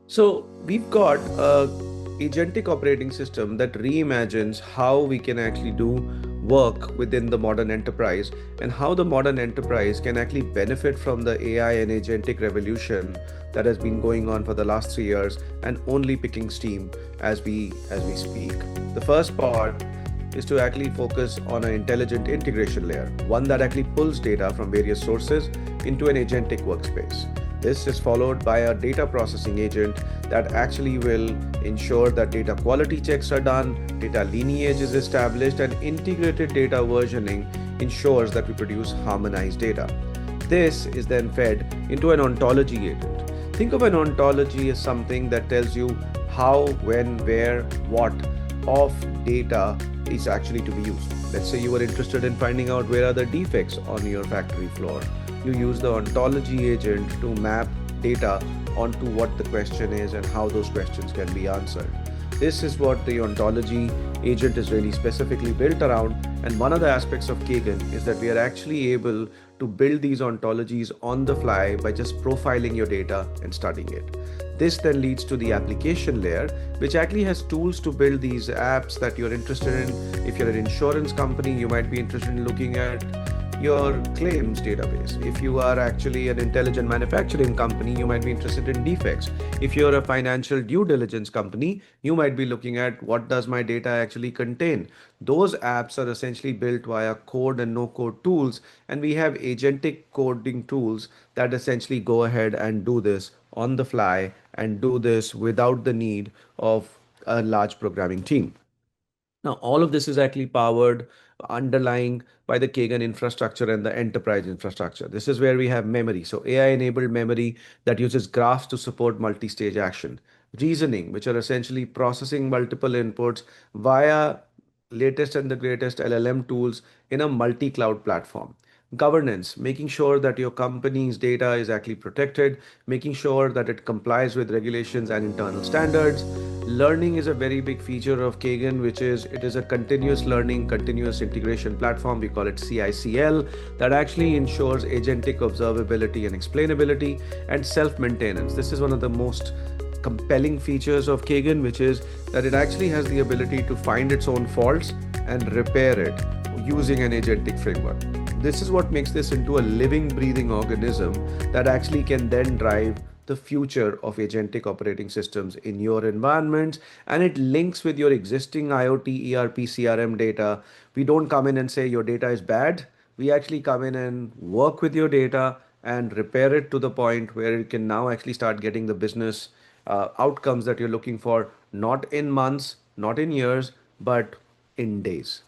So we've got a agentic operating system that reimagines how we can actually do work within the modern enterprise and how the modern enterprise can actually benefit from the AI and agentic revolution that has been going on for the last 3 years and only picking steam as we speak. The first part is to actually focus on an intelligent integration layer, one that actually pulls data from various sources into an agentic workspace. This is followed by a data processing agent that actually will ensure that data quality checks are done, data lineage is established, and integrated data versioning ensures that we produce harmonized data. This is then fed into an ontology agent. Think of an ontology as something that tells you how, when, where, what of data is actually to be used. Let's say you were interested in finding out where are the defects on your factory floor. You use the ontology agent to map data onto what the question is and how those questions can be answered. This is what the ontology agent is really specifically built around. And one of the aspects of Kagen is that we are actually able to build these ontologies on the fly by just profiling your data and studying it. This then leads to the application layer, which actually has tools to build these apps that you're interested in. If you're an insurance company, you might be interested in looking at your claims database. If you are actually an intelligent manufacturing company, you might be interested in defects. If you're a financial due diligence company, you might be looking at what does my data actually contain. Those apps are essentially built via code and no code tools, and we have agentic coding tools that essentially go ahead and do this on the fly and do this without the need of a large programming team. Now, all of this is actually powered underlying by the Kagan infrastructure and the enterprise infrastructure. This is where we have memory. So AI-enabled memory that uses graphs to support multi-stage action. Reasoning, which are essentially processing multiple inputs via latest and the greatest LLM tools in a multi-cloud platform. Governance, making sure that your company's data is actually protected, making sure that it complies with regulations and internal standards. Learning is a very big feature of Kagan, which is it is a continuous learning, continuous integration platform. We call it CICL, that actually ensures agentic observability and explainability and self-maintenance. This is one of the most compelling features of Kagan, which is that it actually has the ability to find its own faults and repair it using an agentic framework. This is what makes this into a living, breathing organism that actually can then drive the future of agentic operating systems in your environments, and it links with your existing IoT, ERP, CRM data. We don't come in and say your data is bad. We actually come in and work with your data and repair it to the point where it can now actually start getting the business outcomes that you're looking for, not in months, not in years, but in days.